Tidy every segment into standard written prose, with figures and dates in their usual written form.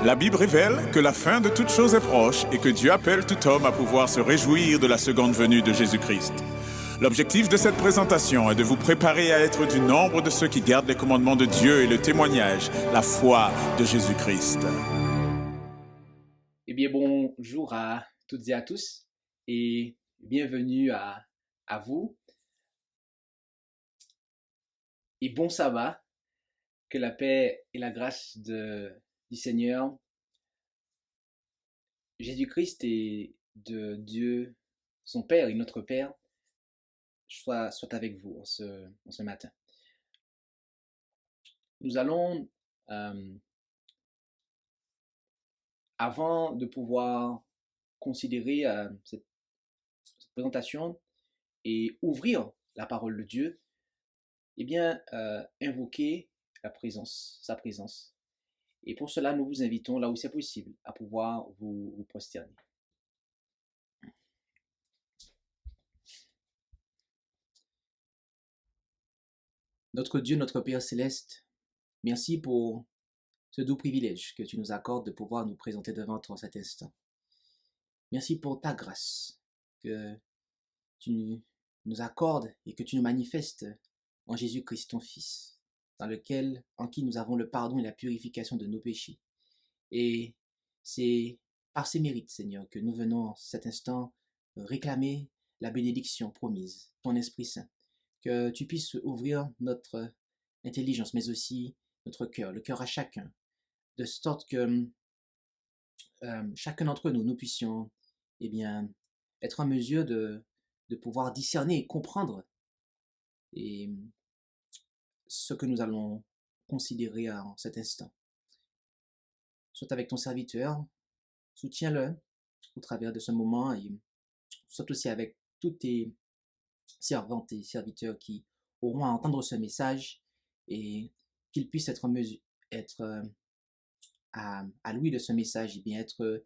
La Bible révèle que la fin de toute chose est proche et que Dieu appelle tout homme à pouvoir se réjouir de la seconde venue de Jésus-Christ. L'objectif de cette présentation est de vous préparer à être du nombre de ceux qui gardent les commandements de Dieu et le témoignage, la foi de Jésus-Christ. Eh bien, bonjour à toutes et à tous et bienvenue à vous. Et bon sabbat, que la paix et la grâce du Seigneur Jésus-Christ et de Dieu, son Père et notre Père, soit avec vous en ce matin. Nous allons, avant de pouvoir considérer cette présentation et ouvrir la parole de Dieu, eh bien, invoquer sa présence. Et pour cela, nous vous invitons, là où c'est possible, à pouvoir vous prosterner. Notre Dieu, notre Père céleste, merci pour ce doux privilège que tu nous accordes de pouvoir nous présenter devant toi en cet instant. Merci pour ta grâce que tu nous accordes et que tu nous manifestes en Jésus-Christ, ton Fils, en qui nous avons le pardon et la purification de nos péchés. Et c'est par ses mérites, Seigneur, que nous venons en cet instant réclamer la bénédiction promise, ton Esprit Saint, que tu puisses ouvrir notre intelligence, mais aussi notre cœur, le cœur à chacun, de sorte que chacun d'entre nous, nous puissions être en mesure de pouvoir discerner et comprendre et ce que nous allons considérer en cet instant. Sois avec ton serviteur, soutiens-le au travers de ce moment et sois aussi avec tous tes servantes et serviteurs qui auront à entendre ce message et qu'ils puissent être en mesure, à l'ouïe de ce message, et bien être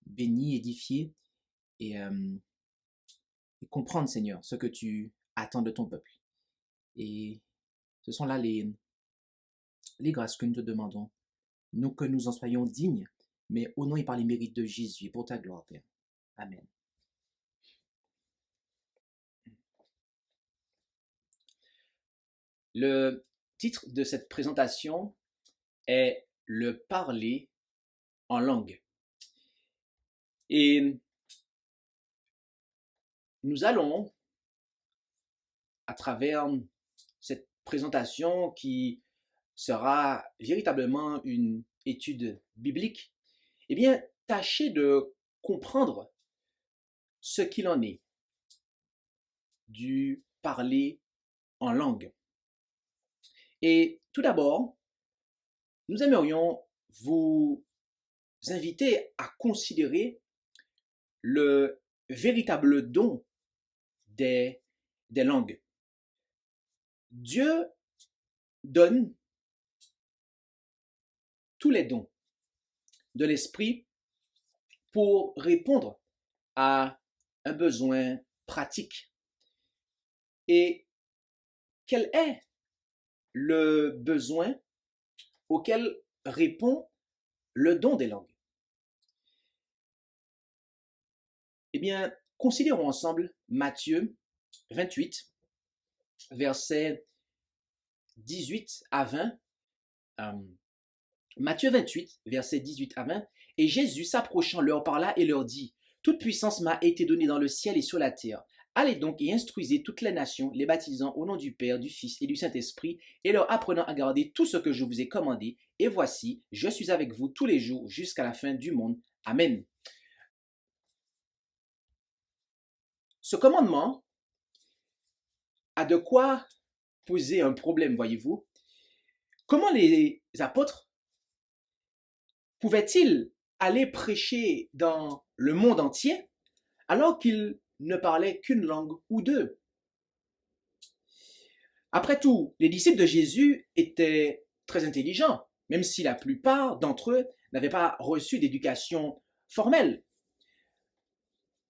bénis, édifiés et comprendre, Seigneur, ce que tu attends de ton peuple. Et ce sont là les grâces que nous te demandons, non que nous en soyons dignes, mais au nom et par les mérites de Jésus, et pour ta gloire, Père. Amen. Le titre de cette présentation est « Le parler en langue ». Et nous allons, à travers cette présentation qui sera véritablement une étude biblique, eh bien, tâcher de comprendre ce qu'il en est du parler en langue. Et tout d'abord, nous aimerions vous inviter à considérer le véritable don des langues. Dieu donne tous les dons de l'esprit pour répondre à un besoin pratique. Et quel est le besoin auquel répond le don des langues? Eh bien, considérons ensemble Matthieu 28, versets 18 à 20. Matthieu 28, versets 18 à 20. Et Jésus, s'approchant, leur parla et leur dit: toute puissance m'a été donnée dans le ciel et sur la terre. Allez donc et instruisez toutes les nations, les baptisant au nom du Père, du Fils et du Saint-Esprit, et leur apprenant à garder tout ce que je vous ai commandé. Et voici, je suis avec vous tous les jours jusqu'à la fin du monde. Amen. Ce commandement a de quoi poser un problème, voyez-vous. Comment les apôtres pouvaient-ils aller prêcher dans le monde entier alors qu'ils ne parlaient qu'une langue ou deux? Après tout, les disciples de Jésus étaient très intelligents, même si la plupart d'entre eux n'avaient pas reçu d'éducation formelle.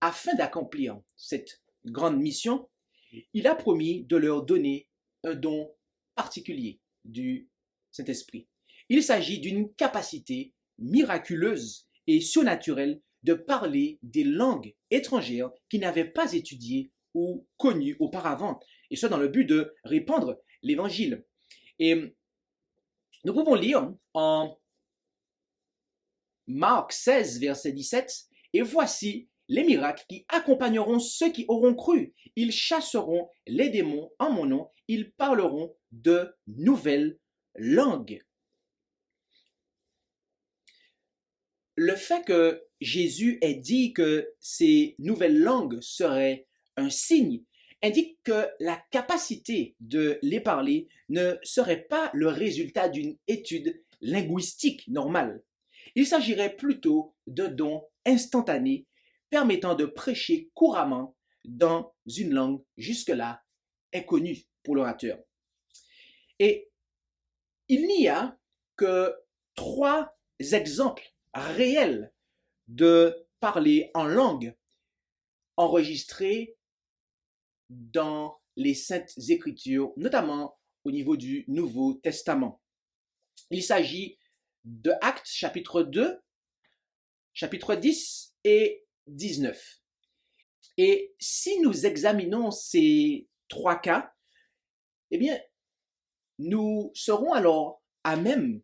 Afin d'accomplir cette grande mission, il a promis de leur donner un don particulier du Saint-Esprit. Il s'agit d'une capacité miraculeuse et surnaturelle de parler des langues étrangères qui n'avaient pas étudiées ou connues auparavant, et ce dans le but de répandre l'évangile. Et nous pouvons lire en Marc 16, verset 17, et voici les miracles qui accompagneront ceux qui auront cru. Ils chasseront les démons en mon nom, ils parleront de nouvelles langues. Le fait que Jésus ait dit que ces nouvelles langues seraient un signe indique que la capacité de les parler ne serait pas le résultat d'une étude linguistique normale. Il s'agirait plutôt de dons instantanés permettant de prêcher couramment dans une langue jusque-là inconnue pour l'orateur. Et il n'y a que 3 exemples réels de parler en langue enregistrés dans les Saintes Écritures, notamment au niveau du Nouveau Testament. Il s'agit de Actes chapitre 2, chapitre 10 et 19. Et si nous examinons ces 3 cas, eh bien, nous serons alors à même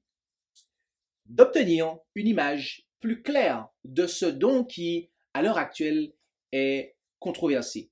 d'obtenir une image plus claire de ce don qui, à l'heure actuelle, est controversé.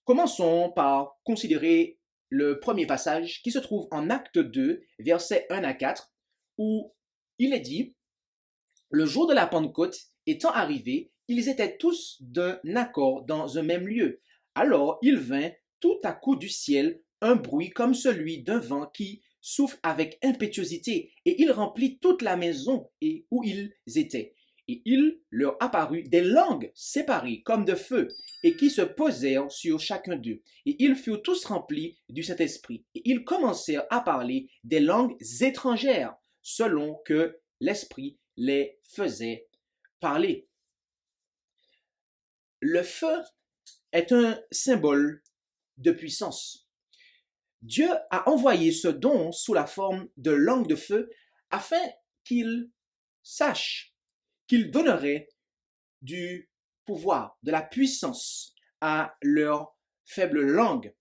Commençons par considérer le premier passage qui se trouve en Acte 2, versets 1 à 4, où il est dit « Le jour de la Pentecôte étant arrivé, ils étaient tous d'un accord dans un même lieu. Alors il vint tout à coup du ciel un bruit comme celui d'un vent qui souffle avec impétuosité, et il remplit toute la maison où ils étaient. Et il leur apparut des langues séparées comme de feu, et qui se posèrent sur chacun d'eux. Et ils furent tous remplis du Saint-Esprit. Et ils commencèrent à parler des langues étrangères, selon que l'Esprit les faisait parler. » Le feu est un symbole de puissance. Dieu a envoyé ce don sous la forme de langue de feu afin qu'ils sachent qu'il donnerait du pouvoir, de la puissance à leur faible langue.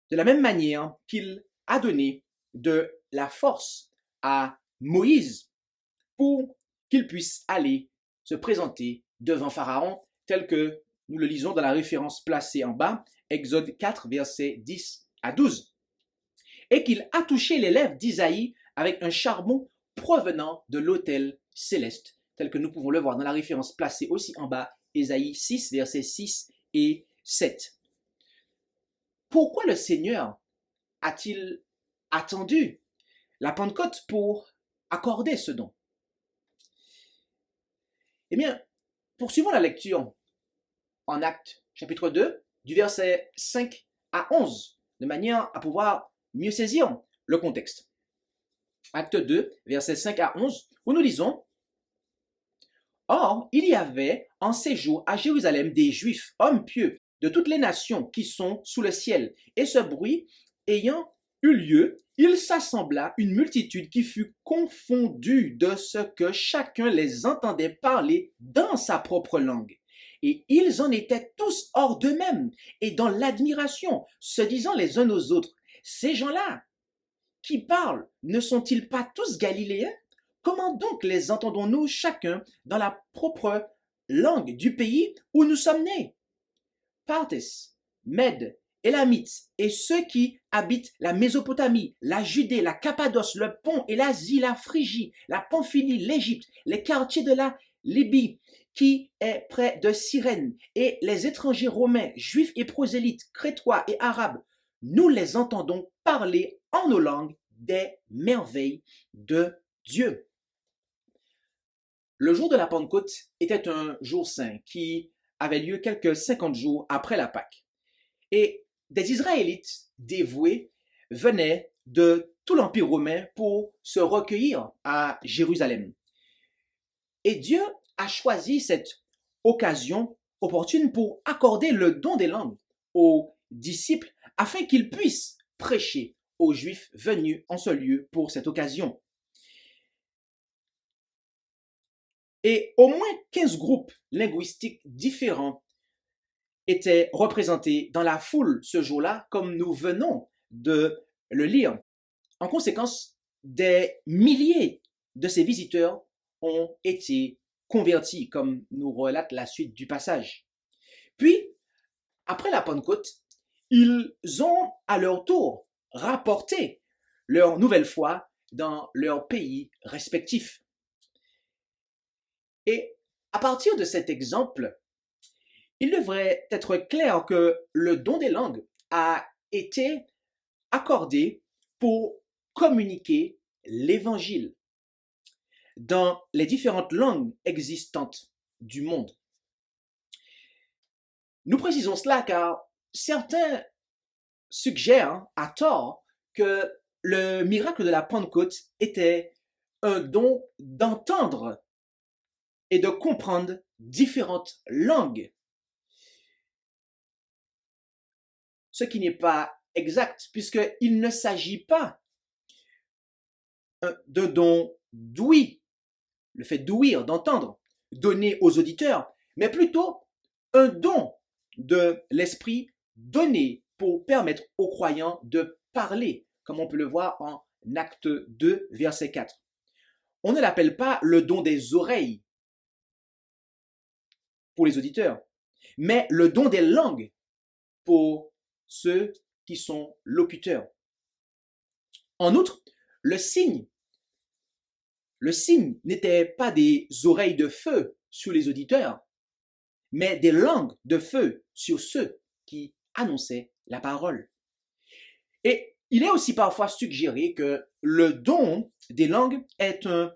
De la même manière qu'il a donné de la force à Moïse pour qu'il puisse aller se présenter devant Pharaon, tel que nous le lisons dans la référence placée en bas, Exode 4, versets 10 à 12. Et qu'il a touché les lèvres d'Isaïe avec un charbon provenant de l'autel céleste, tel que nous pouvons le voir dans la référence placée aussi en bas, Ésaïe 6, versets 6 et 7. Pourquoi le Seigneur a-t-il attendu la Pentecôte pour accorder ce don? Eh bien, poursuivons la lecture en Actes chapitre 2, du verset 5 à 11, de manière à pouvoir mieux saisir le contexte. Acte 2, versets 5 à 11, où nous lisons « Or, il y avait en séjour à Jérusalem des Juifs, hommes pieux, de toutes les nations qui sont sous le ciel. Et ce bruit ayant eu lieu, il s'assembla une multitude qui fut confondue de ce que chacun les entendait parler dans sa propre langue. Et ils en étaient tous hors d'eux-mêmes et dans l'admiration, se disant les uns aux autres, ces gens-là qui parlent, ne sont-ils pas tous galiléens? Comment donc les entendons-nous chacun dans la propre langue du pays où nous sommes nés? Parthes, Mèdes, Élamites et ceux qui habitent la Mésopotamie, la Judée, la Cappadoce, le Pont et l'Asie, la Phrygie, la Pamphylie, l'Égypte, les quartiers de la Libye, qui est près de Cyrène, et les étrangers romains, juifs et prosélytes, crétois et arabes, nous les entendons parler en nos langues des merveilles de Dieu. Le jour de la Pentecôte était un jour saint qui avait lieu quelques 50 jours après la Pâque. Et des Israélites dévoués venaient de tout l'Empire romain pour se recueillir à Jérusalem. Et Dieu a choisi cette occasion opportune pour accorder le don des langues aux disciples afin qu'ils puissent prêcher aux Juifs venus en ce lieu pour cette occasion. Et au moins 15 groupes linguistiques différents étaient représentés dans la foule ce jour-là, comme nous venons de le lire. En conséquence, des milliers de ces visiteurs ont été convertis, comme nous relate la suite du passage. Puis, après la Pentecôte, ils ont à leur tour rapporté leur nouvelle foi dans leur pays respectif. Et à partir de cet exemple, il devrait être clair que le don des langues a été accordé pour communiquer l'Évangile dans les différentes langues existantes du monde. Nous précisons cela car certains suggèrent à tort que le miracle de la Pentecôte était un don d'entendre et de comprendre différentes langues. Ce qui n'est pas exact, puisqu'il ne s'agit pas d'un don d'ouïe, le fait d'ouïr, d'entendre, donné aux auditeurs, mais plutôt un don de l'esprit donné pour permettre aux croyants de parler, comme on peut le voir en Acte 2, verset 4. On ne l'appelle pas le don des oreilles pour les auditeurs, mais le don des langues pour ceux qui sont locuteurs. En outre, le signe n'était pas des oreilles de feu sur les auditeurs, mais des langues de feu sur ceux qui annonçaient la parole. Et il est aussi parfois suggéré que le don des langues est une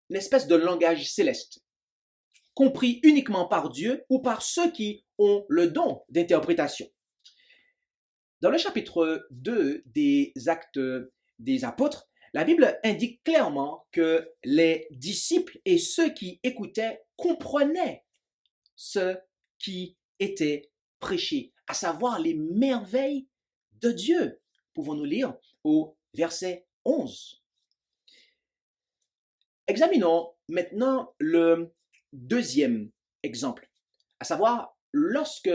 espèce de langage céleste, compris uniquement par Dieu ou par ceux qui ont le don d'interprétation. Dans le chapitre 2 des Actes des Apôtres, la Bible indique clairement que les disciples et ceux qui écoutaient comprenaient ce qui était prêché, à savoir les merveilles de Dieu. Pouvons-nous lire au verset 11. Examinons maintenant le deuxième exemple, à savoir lorsque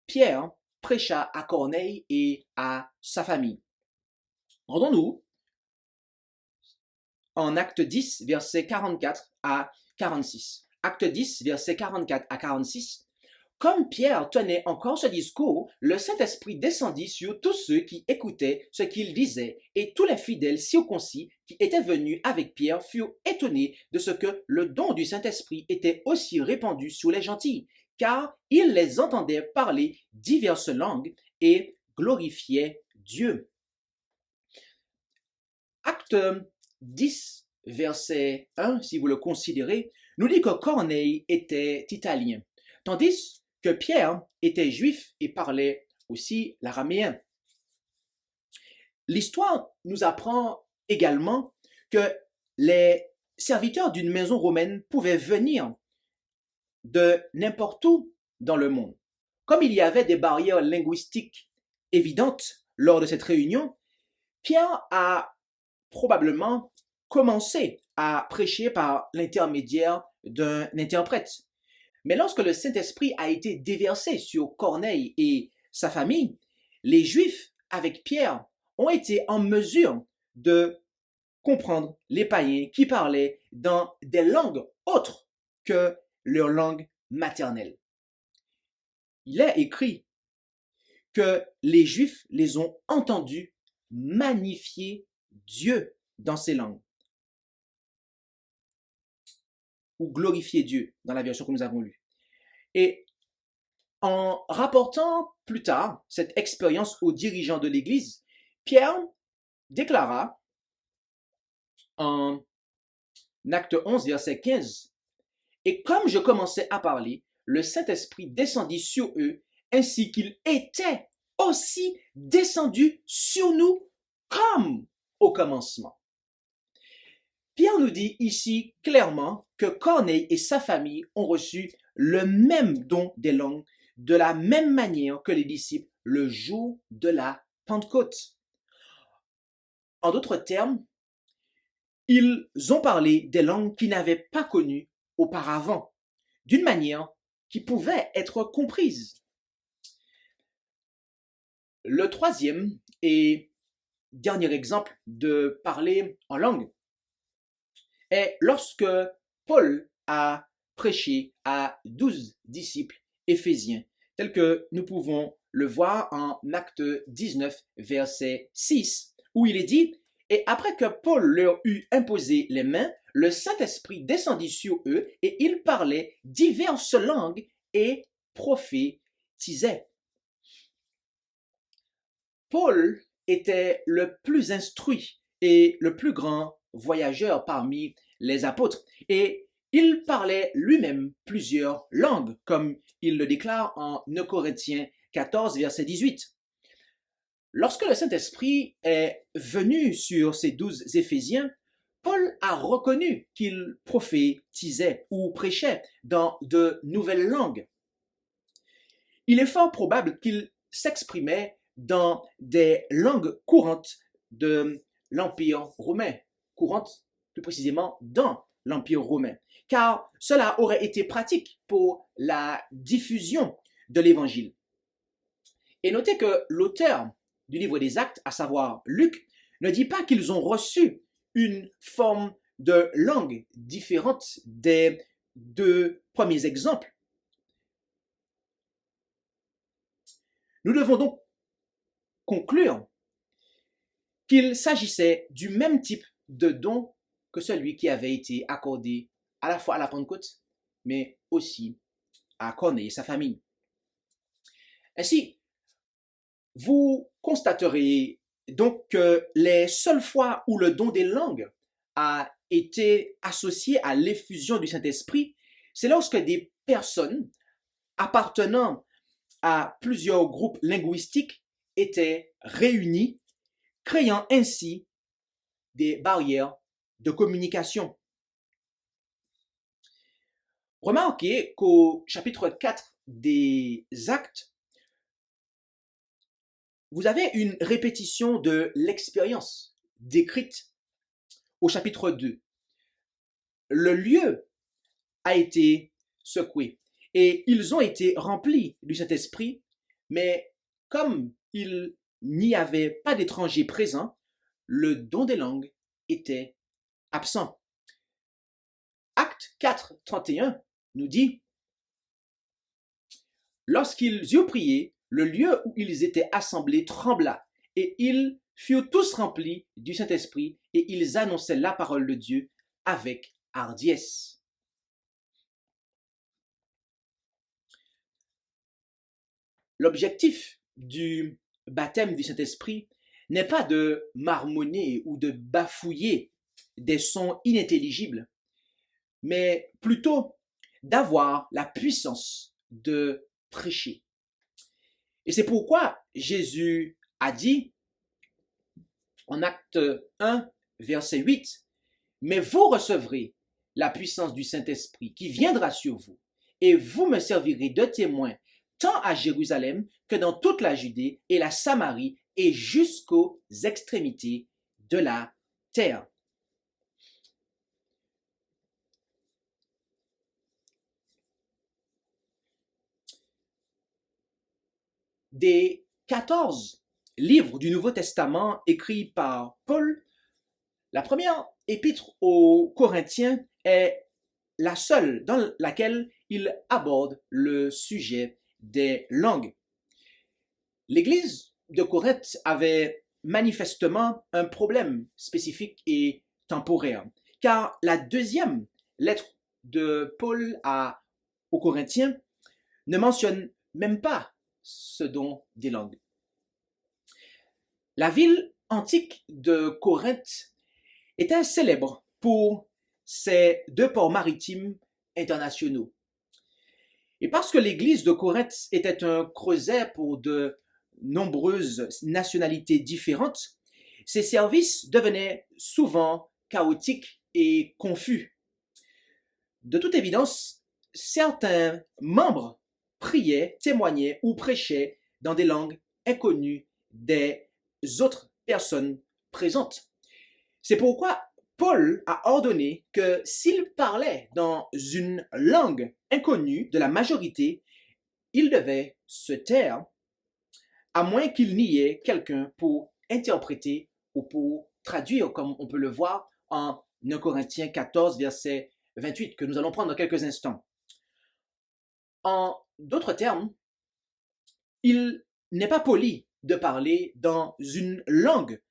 Pierre prêcha à Corneille et à sa famille. Rendons-nous en Acte 10, versets 44 à 46. Acte 10, versets 44 à 46. Comme Pierre tenait encore ce discours, le Saint-Esprit descendit sur tous ceux qui écoutaient ce qu'il disait, et tous les fidèles circoncis qui étaient venus avec Pierre furent étonnés de ce que le don du Saint-Esprit était aussi répandu sur les gentils, car ils les entendaient parler diverses langues et glorifiaient Dieu. Acte 10, verset 1, si vous le considérez, nous dit que Corneille était italien, tandis que Pierre était juif et parlait aussi l'araméen. L'histoire nous apprend également que les serviteurs d'une maison romaine pouvaient venir de n'importe où dans le monde. Comme il y avait des barrières linguistiques évidentes lors de cette réunion, Pierre a probablement commencé à prêcher par l'intermédiaire d'un interprète. Mais lorsque le Saint-Esprit a été déversé sur Corneille et sa famille, les Juifs, avec Pierre, ont été en mesure de comprendre les païens qui parlaient dans des langues autres que leur langue maternelle. Il est écrit que les Juifs les ont entendus magnifier Dieu dans ces langues, ou glorifier Dieu dans la version que nous avons lue. Et en rapportant plus tard cette expérience aux dirigeants de l'Église, Pierre déclara en Acte 11, verset 15, « Et comme je commençais à parler, le Saint-Esprit descendit sur eux, ainsi qu'il était aussi descendu sur nous comme au commencement. » Pierre nous dit ici clairement que Corneille et sa famille ont reçu le même don des langues de la même manière que les disciples le jour de la Pentecôte. En d'autres termes, ils ont parlé des langues qu'ils n'avaient pas connues auparavant, d'une manière qui pouvait être comprise. Le troisième et dernier exemple de parler en langue est lorsque Paul a prêché à 12 disciples éphésiens, tel que nous pouvons le voir en Acte 19, verset 6, où il est dit: « Et après que Paul leur eut imposé les mains, le Saint-Esprit descendit sur eux, et ils parlaient diverses langues et prophétisaient. » Paul était le plus instruit et le plus grand voyageur parmi les apôtres, et il parlait lui-même plusieurs langues, comme il le déclare en 1 Corinthiens 14, verset 18. Lorsque le Saint-Esprit est venu sur ces 12 Éphésiens, Paul a reconnu qu'il prophétisait ou prêchait dans de nouvelles langues. Il est fort probable qu'il s'exprimait dans des langues courantes de l'Empire romain, courantes plus précisément dans l'Empire romain, car cela aurait été pratique pour la diffusion de l'Évangile. Et notez que l'auteur du livre des Actes, à savoir Luc, ne dit pas qu'ils ont reçu une forme de langue différente des deux premiers exemples. Nous devons donc conclure qu'il s'agissait du même type de don que celui qui avait été accordé à la fois à la Pentecôte, mais aussi à Corneille et sa famille. Ainsi, vous constaterez donc que les seules fois où le don des langues a été associé à l'effusion du Saint-Esprit, c'est lorsque des personnes appartenant à plusieurs groupes linguistiques étaient réunies, créant ainsi des barrières de communication. Remarquez qu'au chapitre 4 des Actes, vous avez une répétition de l'expérience décrite au chapitre 2. Le lieu a été secoué et ils ont été remplis du Saint-Esprit, mais comme il n'y avait pas d'étrangers présents, le don des langues était absent. Acte 4, 31 nous dit: « Lorsqu'ils eurent prié, le lieu où ils étaient assemblés trembla, et ils furent tous remplis du Saint-Esprit, et ils annonçaient la parole de Dieu avec hardiesse. » L'objectif du baptême du Saint-Esprit n'est pas de marmonner ou de bafouiller des sons inintelligibles, mais plutôt d'avoir la puissance de prêcher. Et c'est pourquoi Jésus a dit en Acte 1, verset 8, « Mais vous recevrez la puissance du Saint-Esprit qui viendra sur vous, et vous me servirez de témoin tant à Jérusalem que dans toute la Judée et la Samarie et jusqu'aux extrémités de la terre. » Des 14 livres du Nouveau Testament écrits par Paul, la première épître aux Corinthiens est la seule dans laquelle il aborde le sujet des langues. L'Église de Corinthe avait manifestement un problème spécifique et temporaire, car la deuxième lettre de Paul aux Corinthiens ne mentionne même pas ce don des langues. La ville antique de Corinthe était célèbre pour ses deux ports maritimes internationaux. Et parce que l'église de Corinthe était un creuset pour de nombreuses nationalités différentes, ses services devenaient souvent chaotiques et confus. De toute évidence, certains membres priaient, témoignaient ou prêchaient dans des langues inconnues des autres personnes présentes. C'est pourquoi Paul a ordonné que s'il parlait dans une langue inconnue de la majorité, il devait se taire, à moins qu'il n'y ait quelqu'un pour interpréter ou pour traduire, comme on peut le voir en 1 Corinthiens 14, verset 28, que nous allons prendre dans quelques instants. En d'autres termes, il n'est pas poli de parler dans une langue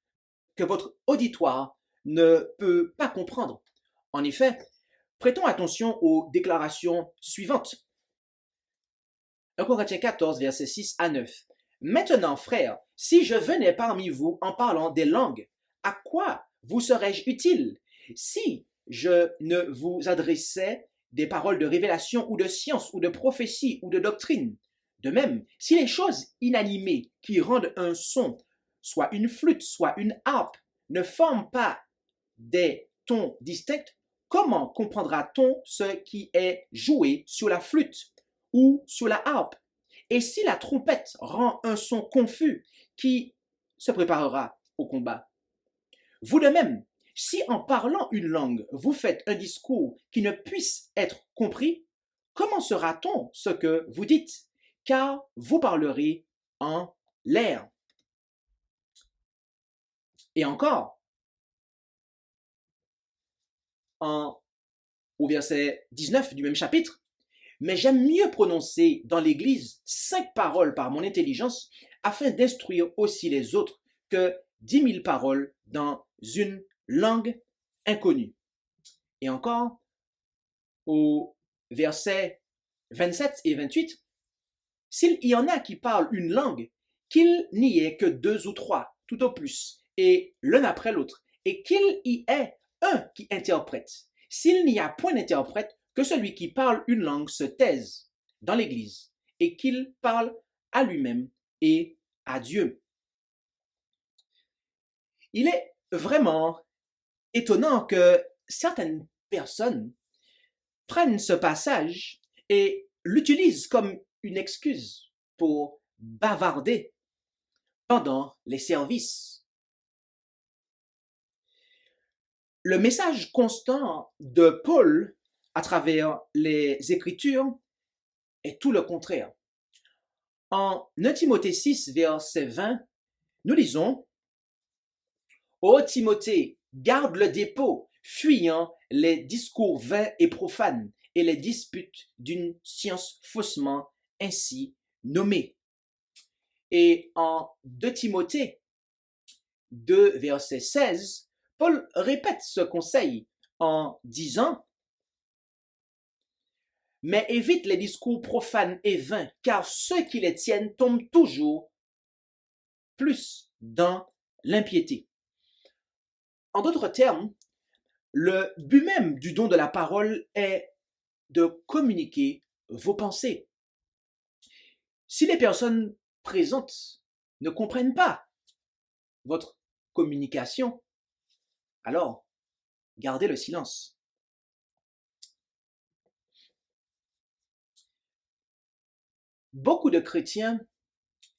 que votre auditoire ne peut pas comprendre. En effet, prêtons attention aux déclarations suivantes. 1 Corinthiens 14, versets 6 à 9. Maintenant, frères, si je venais parmi vous en parlant des langues, à quoi vous serais-je utile si je ne vous adressais des paroles de révélation ou de science ou de prophétie ou de doctrine? De même, si les choses inanimées qui rendent un son, soit une flûte, soit une harpe, ne forment pas des tons distincts, comment comprendra-t-on ce qui est joué sur la flûte ou sur la harpe? Et si la trompette rend un son confus, qui se préparera au combat? Vous de même, si en parlant une langue, vous faites un discours qui ne puisse être compris, comment saura-t-on ce que vous dites? Car vous parlerez en l'air. Et encore, au verset 19 du même chapitre, mais j'aime mieux prononcer dans l'Église 5 paroles par mon intelligence afin d'instruire aussi les autres que 10 000 paroles dans une langue inconnue. Et encore, au verset 27 et 28, s'il y en a qui parlent une langue, qu'il n'y ait que 2 ou 3, tout au plus, et l'un après l'autre, et qu'il y ait un qui interprète. S'il n'y a point d'interprète, que celui qui parle une langue se taise dans l'Église et qu'il parle à lui-même et à Dieu. Il est vraiment étonnant que certaines personnes prennent ce passage et l'utilisent comme une excuse pour bavarder pendant les services. Le message constant de Paul à travers les Écritures est tout le contraire. En 1 Timothée 6, verset 20, nous lisons « Ô Timothée, garde le dépôt, fuyant les discours vains et profanes et les disputes d'une science faussement ainsi nommée. » Et en 2 Timothée 2, verset 16, Paul répète ce conseil en disant « Mais évite les discours profanes et vains, car ceux qui les tiennent tombent toujours plus dans l'impiété. » En d'autres termes, le but même du don de la parole est de communiquer vos pensées. Si les personnes présentes ne comprennent pas votre communication, alors gardez le silence. Beaucoup de chrétiens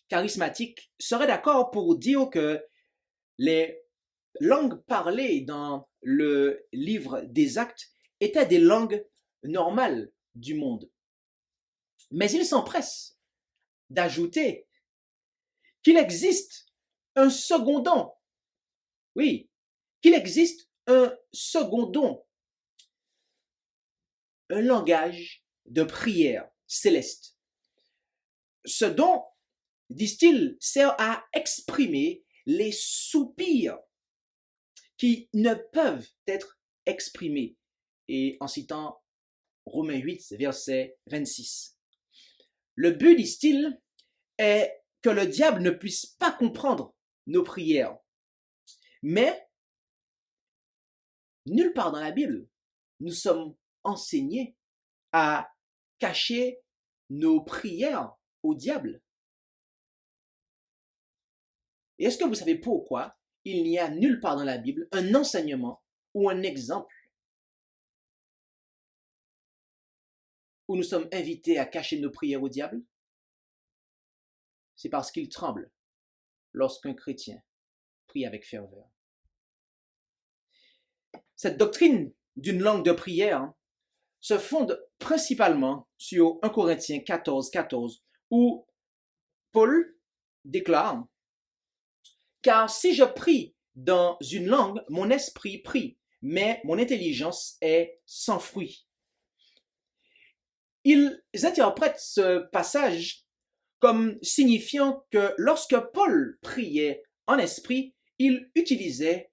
charismatiques seraient d'accord pour dire que les langues parlées dans le livre des Actes étaient des langues normales du monde. Mais ils s'empressent d'ajouter qu'il existe un second don. Oui, qu'il existe un second don. Un langage de prière céleste. Ce don, disent-ils, sert à exprimer les soupirs qui ne peuvent être exprimés. Et en citant Romains 8, verset 26. Le but, disent-ils, est que le diable ne puisse pas comprendre nos prières. Mais, nulle part dans la Bible, nous sommes enseignés à cacher nos prières au diable. Et est-ce que vous savez pourquoi il n'y a nulle part dans la Bible un enseignement ou un exemple où nous sommes invités à cacher nos prières au diable? C'est parce qu'il tremble lorsqu'un chrétien prie avec ferveur. Cette doctrine d'une langue de prière se fonde principalement sur 1 Corinthiens 14, 14, où Paul déclare: car si je prie dans une langue, mon esprit prie, mais mon intelligence est sans fruit. Ils interprètent ce passage comme signifiant que lorsque Paul priait en esprit, il utilisait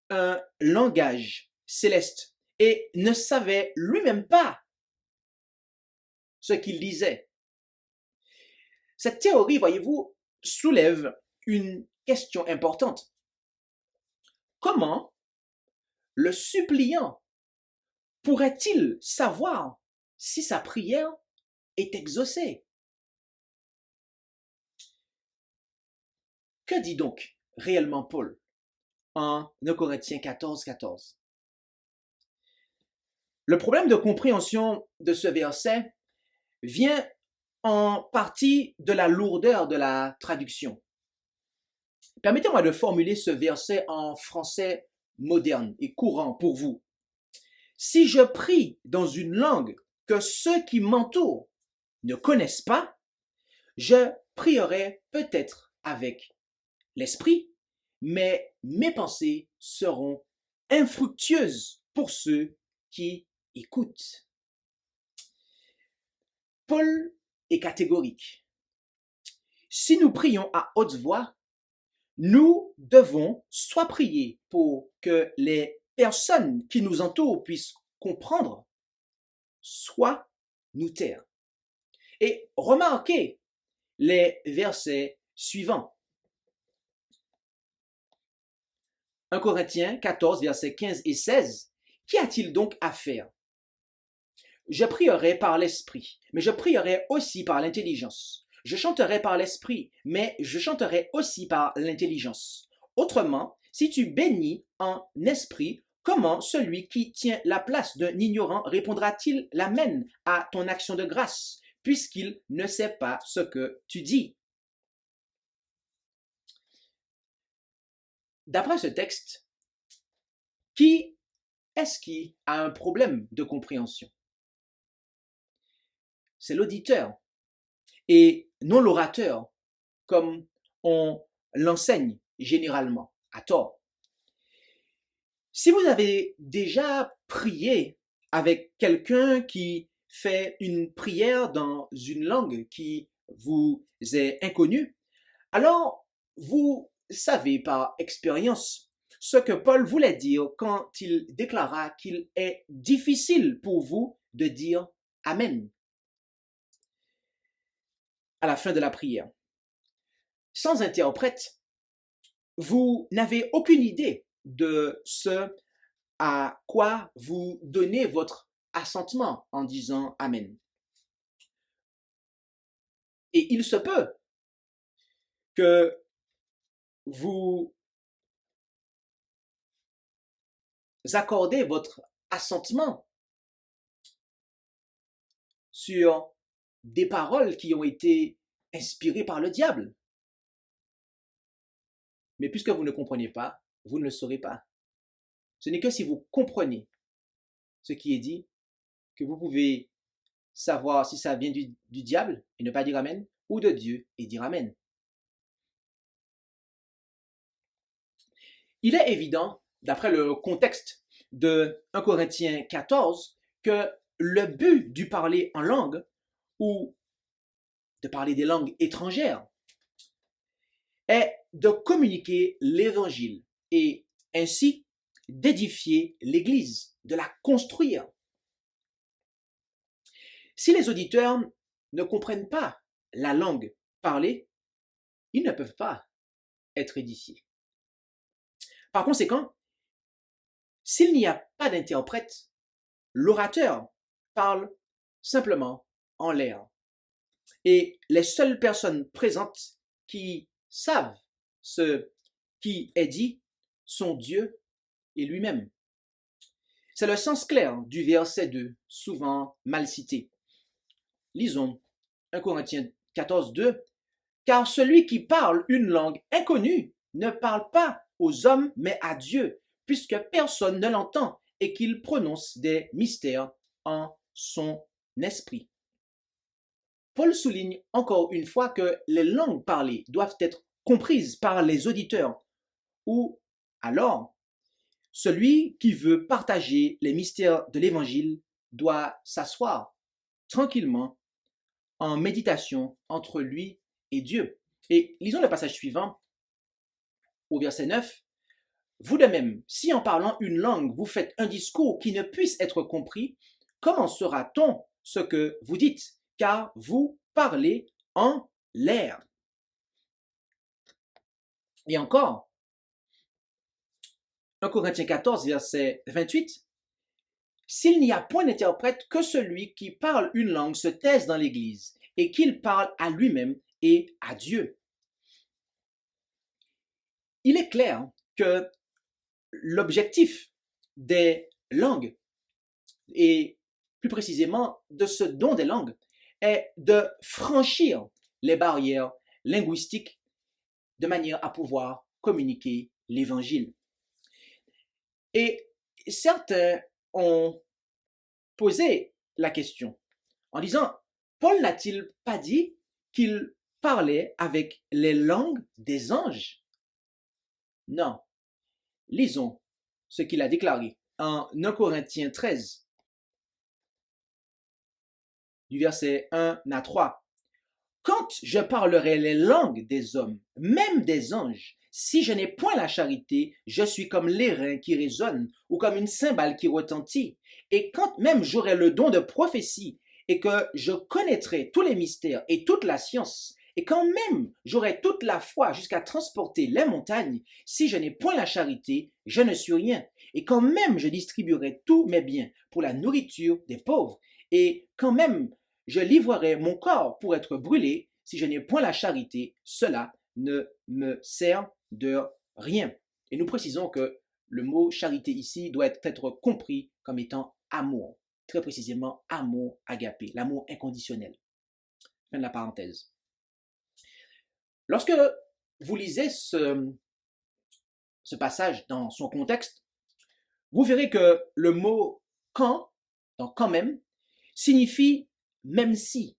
un langage céleste et ne savait lui-même pas ce qu'il disait. Cette théorie, voyez-vous, soulève une question importante. Comment le suppliant pourrait-il savoir si sa prière est exaucée? Que dit donc réellement Paul en 1 Corinthiens 14, 14? Le problème de compréhension de ce verset vient en partie de la lourdeur de la traduction. Permettez-moi de formuler ce verset en français moderne et courant pour vous. Si je prie dans une langue que ceux qui m'entourent ne connaissent pas, je prierai peut-être avec l'esprit, mais mes pensées seront infructueuses pour ceux qui écoutent. Paul est catégorique. Si nous prions à haute voix, nous devons soit prier pour que les personnes qui nous entourent puissent comprendre, soit nous taire. Et remarquez les versets suivants. 1 Corinthiens 14, versets 15 et 16. Qu'y a-t-il donc à faire? Je prierai par l'esprit, mais je prierai aussi par l'intelligence. Je chanterai par l'esprit, mais je chanterai aussi par l'intelligence. Autrement, si tu bénis en esprit, comment celui qui tient la place d'un ignorant répondra-t-il l'amen à ton action de grâce, puisqu'il ne sait pas ce que tu dis? D'après ce texte, qui est-ce qui a un problème de compréhension? C'est l'auditeur et non l'orateur, comme on l'enseigne généralement, à tort. Si vous avez déjà prié avec quelqu'un qui fait une prière dans une langue qui vous est inconnue, alors vous savez par expérience ce que Paul voulait dire quand il déclara qu'il est difficile pour vous de dire Amen à la fin de la prière. Sans interprète, vous n'avez aucune idée de ce à quoi vous donnez votre assentement en disant Amen. Et il se peut que vous accordez votre assentement sur des paroles qui ont été inspirées par le diable. Mais puisque vous ne comprenez pas, vous ne le saurez pas. Ce n'est que si vous comprenez ce qui est dit que vous pouvez savoir si ça vient du diable et ne pas dire Amen, ou de Dieu et dire Amen. Il est évident, d'après le contexte de 1 Corinthiens 14, que le but du parler en langue ou de parler des langues étrangères est de communiquer l'évangile et ainsi d'édifier l'Église, de la construire. Si les auditeurs ne comprennent pas la langue parlée, ils ne peuvent pas être édifiés. Par conséquent, s'il n'y a pas d'interprète, l'orateur parle simplement en l'air. Et les seules personnes présentes qui savent ce qui est dit sont Dieu et lui-même. C'est le sens clair du verset 2, souvent mal cité. Lisons 1 Corinthiens 14, 2. Car celui qui parle une langue inconnue ne parle pas aux hommes, mais à Dieu, puisque personne ne l'entend et qu'il prononce des mystères en son esprit. Paul souligne encore une fois que les langues parlées doivent être comprises par les auditeurs, ou alors celui qui veut partager les mystères de l'Évangile doit s'asseoir tranquillement en méditation entre lui et Dieu. Et lisons le passage suivant au verset 9. Vous de même, si en parlant une langue, vous faites un discours qui ne puisse être compris, comment saura-t-on ce que vous dites? Car vous parlez en l'air. Et encore, 1 Corinthiens 14, verset 28, s'il n'y a point d'interprète, que celui qui parle une langue se taise dans l'Église et qu'il parle à lui-même et à Dieu. Il est clair que l'objectif des langues, et plus précisément de ce don des langues, est de franchir les barrières linguistiques de manière à pouvoir communiquer l'Évangile. Et certains ont posé la question en disant, Paul n'a-t-il pas dit qu'il parlait avec les langues des anges? Non. Lisons ce qu'il a déclaré en 1 Corinthiens 13, du verset 1 à 3. Quand je parlerai les langues des hommes, même des anges, si je n'ai point la charité, je suis comme l'airain qui résonne ou comme une cymbale qui retentit. Et quand même j'aurai le don de prophétie et que je connaîtrai tous les mystères et toute la science, et quand même j'aurai toute la foi jusqu'à transporter les montagnes, si je n'ai point la charité, je ne suis rien. Et quand même je distribuerai tous mes biens pour la nourriture des pauvres, et quand même je livrerai mon corps pour être brûlé, si je n'ai point la charité, cela ne me sert de rien. Et nous précisons que le mot charité ici doit être compris comme étant amour. Très précisément, amour agapé, l'amour inconditionnel. Fin de la parenthèse. Lorsque vous lisez ce passage dans son contexte, vous verrez que le mot quand, donc quand même, signifie même si.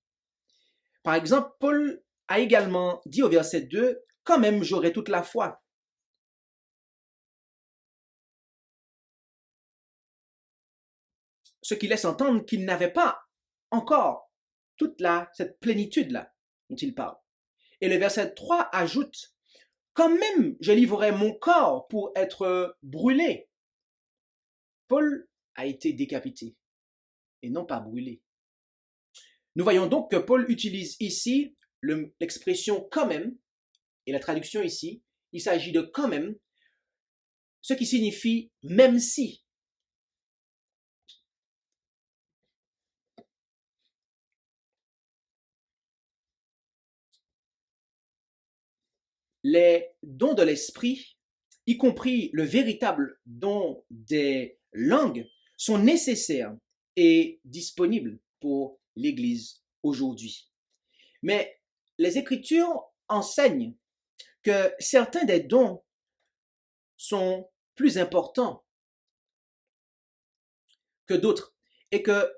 Par exemple, Paul a également dit au verset 2, quand même j'aurai toute la foi. Ce qui laisse entendre qu'il n'avait pas encore toute cette plénitude-là dont il parle. Et le verset 3 ajoute, quand même je livrerai mon corps pour être brûlé. Paul a été décapité et non pas brûlé. Nous voyons donc que Paul utilise ici l'expression quand même, et la traduction ici, il s'agit de quand même, ce qui signifie même si. Les dons de l'esprit, y compris le véritable don des langues, sont nécessaires et disponibles pour l'Église aujourd'hui. Mais les Écritures enseignent que certains des dons sont plus importants que d'autres et que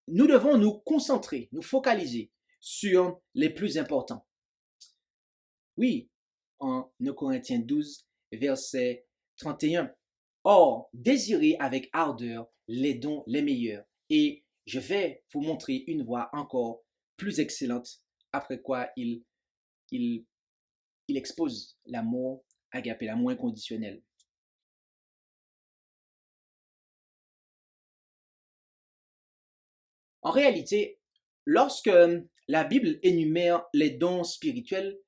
nous devons nous concentrer, nous focaliser sur les plus importants. Oui, en 1 Corinthiens 12, verset 31. Or, désirez avec ardeur les dons les meilleurs, et je vais vous montrer une voie encore plus excellente, après quoi il expose l'amour agapé, l'amour inconditionnel. En réalité, lorsque la Bible énumère les dons spirituels,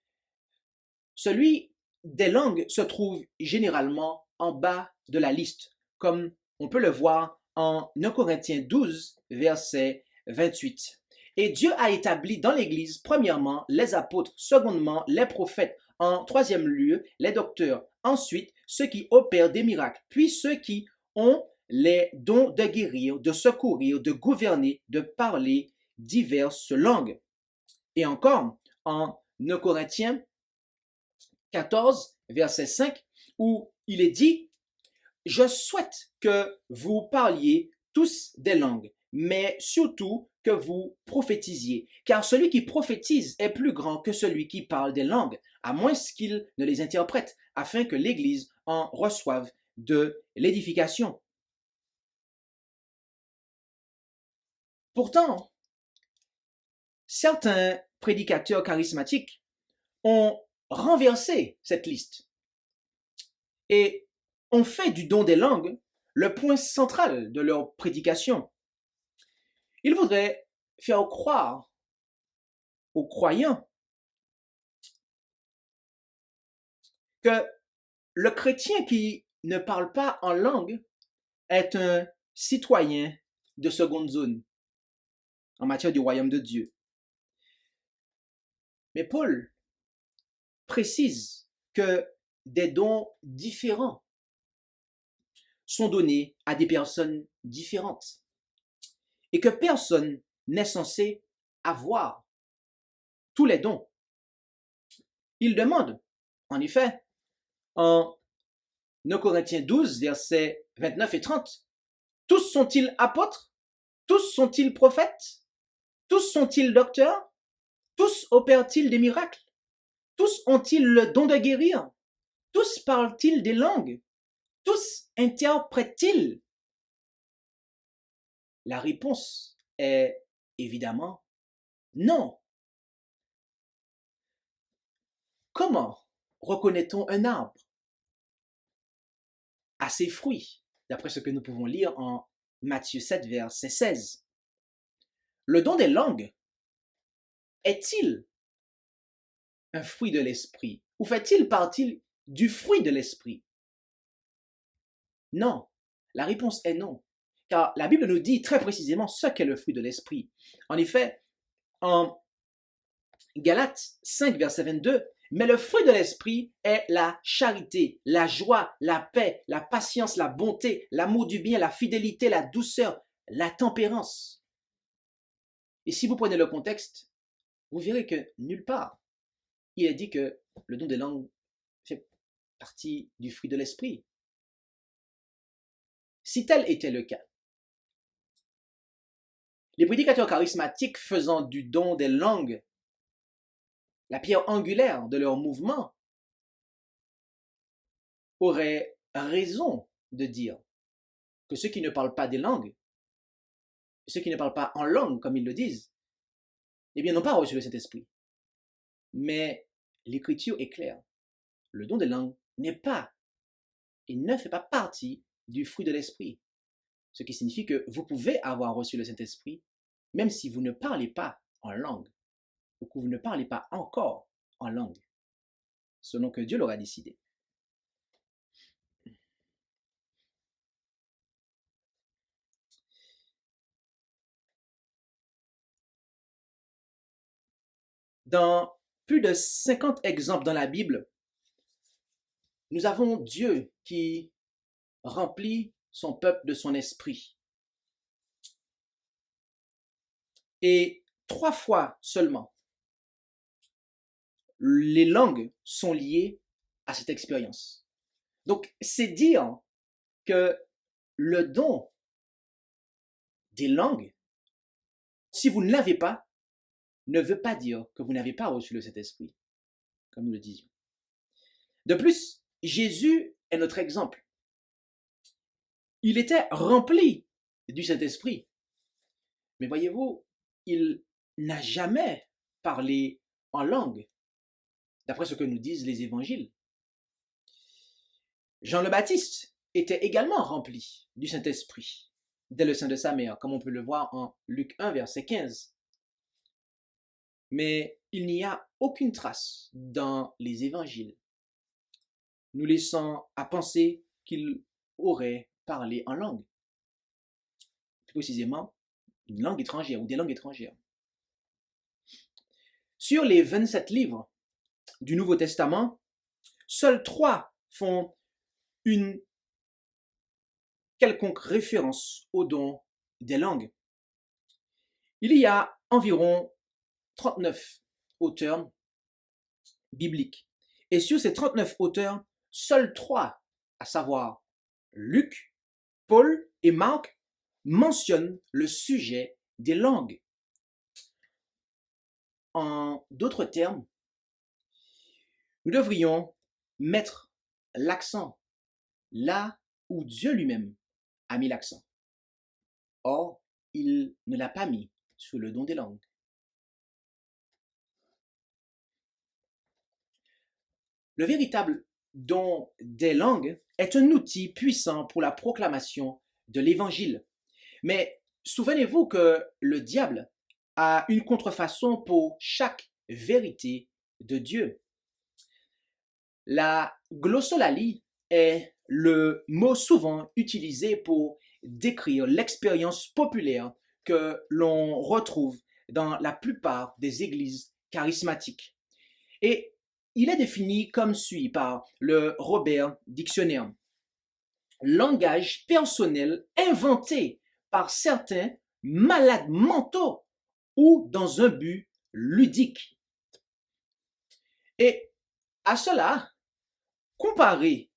celui des langues se trouve généralement en bas de la liste, comme on peut le voir en 1 Corinthiens 12, verset 28. Et Dieu a établi dans l'Église, premièrement, les apôtres, secondement, les prophètes, en troisième lieu, les docteurs, ensuite, ceux qui opèrent des miracles, puis ceux qui ont les dons de guérir, de secourir, de gouverner, de parler diverses langues. Et encore, en 1 Corinthiens 14, verset 5, où il est dit, je souhaite que vous parliez tous des langues, mais surtout que vous prophétisiez, car celui qui prophétise est plus grand que celui qui parle des langues, à moins qu'il ne les interprète, afin que l'Église en reçoive de l'édification. Pourtant, certains prédicateurs charismatiques ont renversé cette liste et ont fait du don des langues le point central de leur prédication. Ils voudraient faire croire aux croyants que le chrétien qui ne parle pas en langue est un citoyen de seconde zone en matière du royaume de Dieu. Mais Paul précise que des dons différents sont donnés à des personnes différentes et que personne n'est censé avoir tous les dons. Il demande, en effet, en 2 Corinthiens 12, versets 29 et 30, tous sont-ils apôtres? Tous sont-ils prophètes? Tous sont-ils docteurs? Tous opèrent-ils des miracles? Tous ont-ils le don de guérir? Tous parlent-ils des langues? Tous interprètent-ils? La réponse est évidemment non. Comment reconnaît-on un arbre? À ses fruits, d'après ce que nous pouvons lire en Matthieu 7, verset 16. Le don des langues est-il un fruit de l'esprit ou fait-il partie du fruit de l'esprit? Non, la réponse est non, car la Bible nous dit très précisément ce qu'est le fruit de l'esprit. En effet, en Galates 5, verset 22, mais le fruit de l'esprit est la charité, la joie, la paix, la patience, la bonté, l'amour du bien, la fidélité, la douceur, la tempérance. Et si vous prenez le contexte, vous verrez que nulle part, il est dit que le don des langues fait partie du fruit de l'esprit. Si tel était le cas, les prédicateurs charismatiques faisant du don des langues la pierre angulaire de leur mouvement auraient raison de dire que ceux qui ne parlent pas des langues, ceux qui ne parlent pas en langue, comme ils le disent, eh bien, n'ont pas reçu le Saint-Esprit. Mais l'Écriture est claire. Le don des langues n'est pas et ne fait pas partie du fruit de l'Esprit. Ce qui signifie que vous pouvez avoir reçu le Saint-Esprit, même si vous ne parlez pas en langue, ou que vous ne parlez pas encore en langue, selon que Dieu l'aura décidé. Dans plus de 50 exemples dans la Bible, nous avons Dieu qui remplit son peuple de son esprit. Et 3 fois seulement, les langues sont liées à cette expérience. Donc, c'est dire que le don des langues, si vous ne l'avez pas, ne veut pas dire que vous n'avez pas reçu le Saint-Esprit, comme nous le disions. De plus, Jésus est notre exemple. Il était rempli du Saint-Esprit. Mais voyez-vous, il n'a jamais parlé en langue, d'après ce que nous disent les évangiles. Jean le Baptiste était également rempli du Saint-Esprit dès le sein de sa mère, comme on peut le voir en Luc 1, verset 15. Mais il n'y a aucune trace dans les évangiles nous laissant à penser qu'il aurait parlé en langue. Plus précisément, une langue étrangère ou des langues étrangères. Sur les 27 livres du Nouveau Testament, seuls 3 font une quelconque référence au don des langues. Il y a environ 39 auteurs bibliques. Et sur ces 39 auteurs, seuls 3, à savoir Luc, Paul et Marc mentionnent le sujet des langues. En d'autres termes, nous devrions mettre l'accent là où Dieu lui-même a mis l'accent. Or, il ne l'a pas mis sur le don des langues. Le véritable don des langues est un outil puissant pour la proclamation de l'Évangile. Mais souvenez-vous que le diable a une contrefaçon pour chaque vérité de Dieu. La glossolalie est le mot souvent utilisé pour décrire l'expérience populaire que l'on retrouve dans la plupart des églises charismatiques. Et il est défini comme suit par le Robert Dictionnaire. Langage personnel inventé par certains malades mentaux ou dans un but ludique. Et à cela, comparé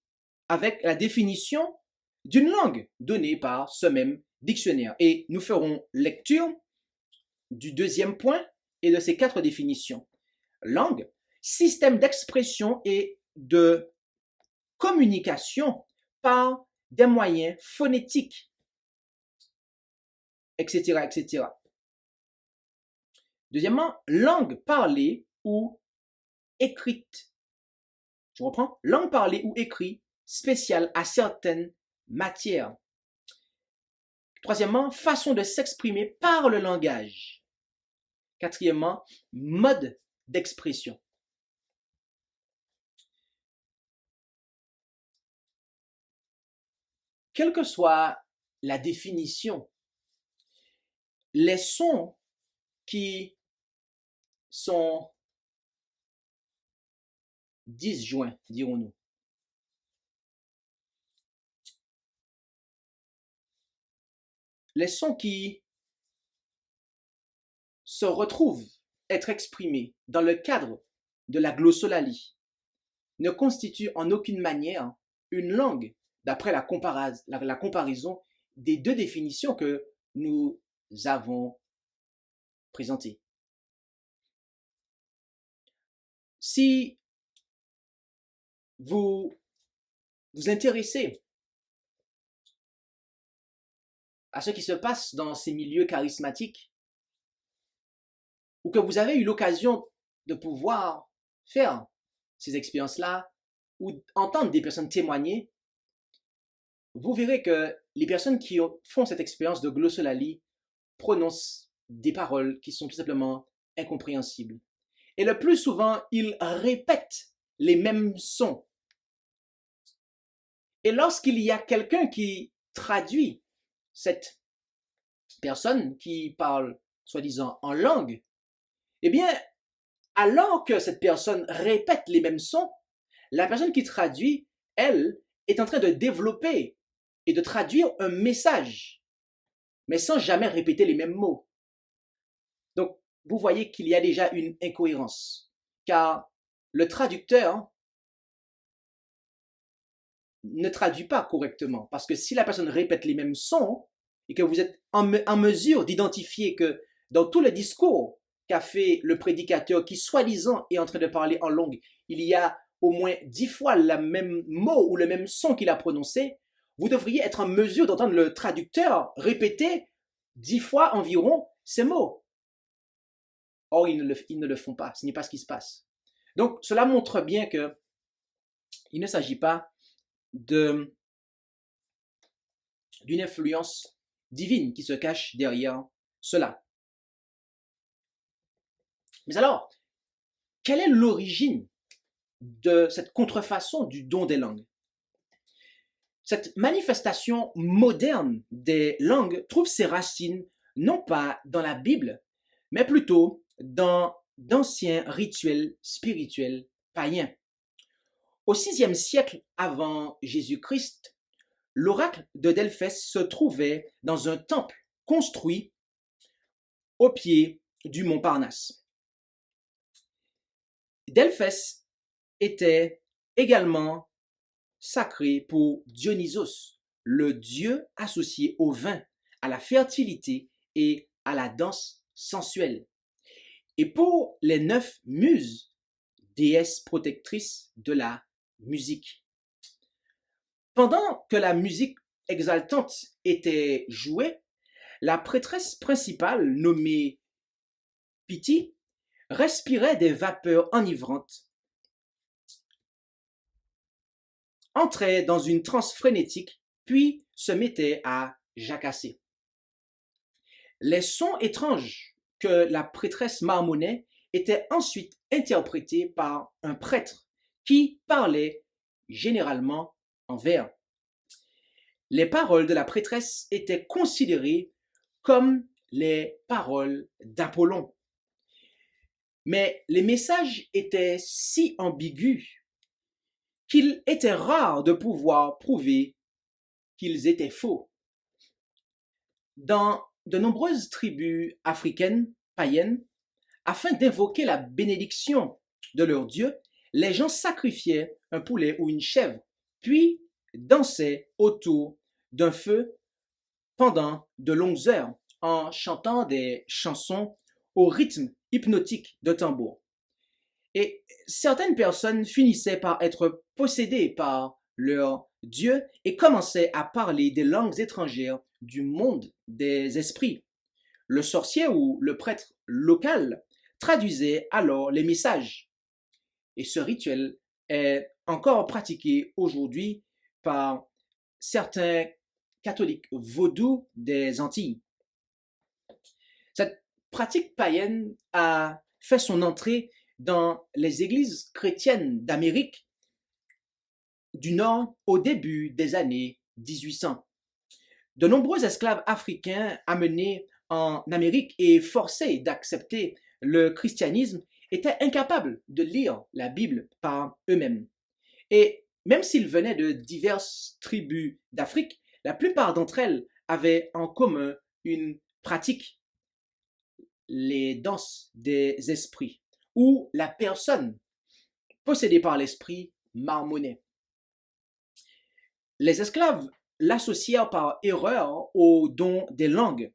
avec la définition d'une langue donnée par ce même dictionnaire. Et nous ferons lecture du deuxième point et de ces 4 définitions. Langue, système d'expression et de communication par des moyens phonétiques, etc., etc. Deuxièmement, langue parlée ou écrite. Je reprends, langue parlée ou écrite spéciale à certaines matières. Troisièmement, façon de s'exprimer par le langage. Quatrièmement, mode d'expression. Quelle que soit la définition, les sons qui sont disjoints, dirons-nous, les sons qui se retrouvent être exprimés dans le cadre de la glossolalie ne constituent en aucune manière une langue, d'après la comparaison des 2 définitions que nous avons présentées. Si vous vous intéressez à ce qui se passe dans ces milieux charismatiques, ou que vous avez eu l'occasion de pouvoir faire ces expériences-là, ou entendre des personnes témoigner, vous verrez que les personnes qui font cette expérience de glossolalie prononcent des paroles qui sont tout simplement incompréhensibles. Et le plus souvent, ils répètent les mêmes sons. Et lorsqu'il y a quelqu'un qui traduit cette personne qui parle, soi-disant, en langue, eh bien, alors que cette personne répète les mêmes sons, la personne qui traduit, elle, est en train de développer et de traduire un message, mais sans jamais répéter les mêmes mots. Donc, vous voyez qu'il y a déjà une incohérence, car le traducteur ne traduit pas correctement, parce que si la personne répète les mêmes sons, et que vous êtes en mesure d'identifier que dans tout le discours qu'a fait le prédicateur qui soi-disant est en train de parler en langue, il y a au moins 10 fois le même mot ou le même son qu'il a prononcé, vous devriez être en mesure d'entendre le traducteur répéter 10 fois environ ces mots. Or, ils ne le font pas, ce n'est pas ce qui se passe. Donc, cela montre bien que il ne s'agit pas d'une influence divine qui se cache derrière cela. Mais alors, quelle est l'origine de cette contrefaçon du don des langues? Cette manifestation moderne des langues trouve ses racines non pas dans la Bible, mais plutôt dans d'anciens rituels spirituels païens. Au VIe siècle avant Jésus-Christ, l'oracle de Delphès se trouvait dans un temple construit au pied du mont Parnasse. Delphès était également sacré pour Dionysos, le dieu associé au vin, à la fertilité et à la danse sensuelle. Et pour les 9 muses, déesses protectrices de la musique. Pendant que la musique exaltante était jouée, la prêtresse principale, nommée Piti, respirait des vapeurs enivrantes, entrait dans une transe frénétique, puis se mettait à jacasser. Les sons étranges que la prêtresse marmonnait étaient ensuite interprétés par un prêtre qui parlait généralement en vers. Les paroles de la prêtresse étaient considérées comme les paroles d'Apollon. Mais les messages étaient si ambigus qu'il était rare de pouvoir prouver qu'ils étaient faux. Dans de nombreuses tribus africaines païennes, afin d'invoquer la bénédiction de leur dieu, les gens sacrifiaient un poulet ou une chèvre, puis dansaient autour d'un feu pendant de longues heures en chantant des chansons au rythme hypnotique de tambour. Et certaines personnes finissaient par être possédées par leur dieu et commençaient à parler des langues étrangères du monde des esprits. Le sorcier ou le prêtre local traduisait alors les messages. Et ce rituel est encore pratiqué aujourd'hui par certains catholiques vaudous des Antilles. Cette pratique païenne a fait son entrée dans les églises chrétiennes d'Amérique du Nord au début des années 1800. De nombreux esclaves africains amenés en Amérique et forcés d'accepter le christianisme étaient incapables de lire la Bible par eux-mêmes. Et même s'ils venaient de diverses tribus d'Afrique, la plupart d'entre elles avaient en commun une pratique, les danses des esprits, où la personne possédée par l'esprit marmonnait. Les esclaves l'associèrent par erreur au don des langues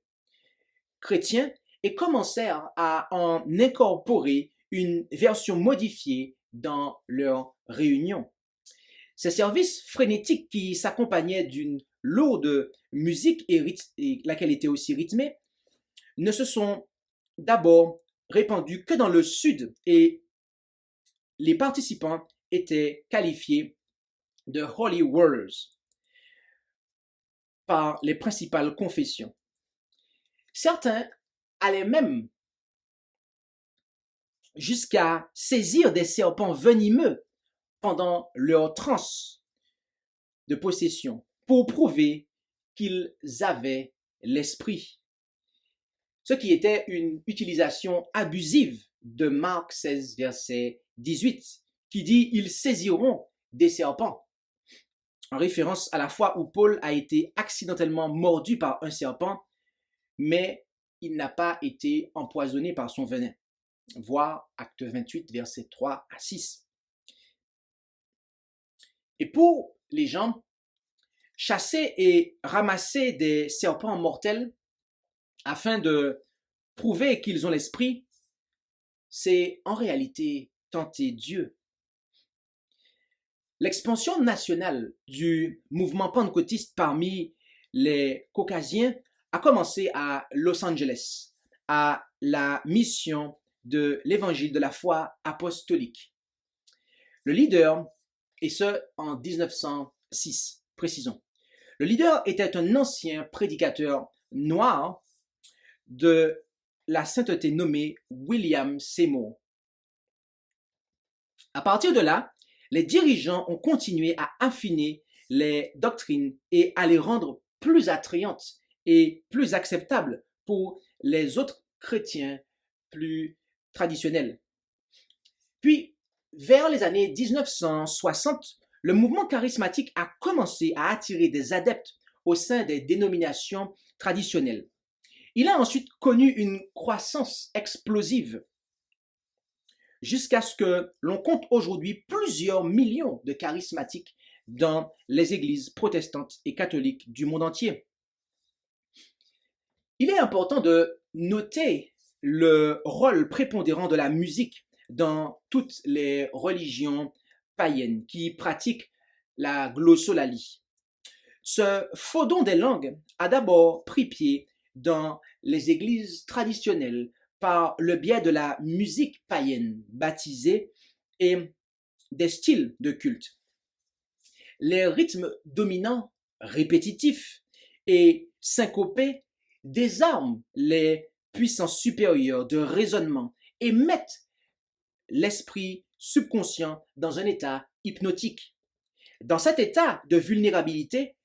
chrétiens et commencèrent à en incorporer une version modifiée dans leurs réunions. Ces services frénétiques qui s'accompagnaient d'une lourde musique et laquelle était aussi rythmée ne se sont d'abord répandus que dans le sud et les participants étaient qualifiés de Holy Warriors par les principales confessions. Certains allaient même jusqu'à saisir des serpents venimeux pendant leur transe de possession pour prouver qu'ils avaient l'esprit. Ce qui était une utilisation abusive de Marc 16, verset 18, qui dit « Ils saisiront des serpents », en référence à la fois où Paul a été accidentellement mordu par un serpent, mais il n'a pas été empoisonné par son venin. Voir Acte 28, versets 3 à 6. Et pour les gens, chasser et ramasser des serpents mortels afin de prouver qu'ils ont l'esprit, c'est en réalité tenter Dieu. L'expansion nationale du mouvement pentecôtiste parmi les Caucasiens a commencé à Los Angeles, à la mission de l'évangile de la foi apostolique. Le leader, et ce en 1906, précisons, le leader était un ancien prédicateur noir de la sainteté nommé William Seymour. À partir de là, les dirigeants ont continué à affiner les doctrines et à les rendre plus attrayantes et plus acceptables pour les autres chrétiens plus traditionnels. Puis, vers les années 1960, le mouvement charismatique a commencé à attirer des adeptes au sein des dénominations traditionnelles. Il a ensuite connu une croissance explosive jusqu'à ce que l'on compte aujourd'hui plusieurs millions de charismatiques dans les églises protestantes et catholiques du monde entier. Il est important de noter le rôle prépondérant de la musique dans toutes les religions païennes qui pratiquent la glossolalie. Ce faux don des langues a d'abord pris pied dans les églises traditionnelles par le biais de la musique païenne baptisée et des styles de culte. Les rythmes dominants, répétitifs et syncopés désarment les puissances supérieures de raisonnement et mettent l'esprit subconscient dans un état hypnotique. Dans cet état de vulnérabilité,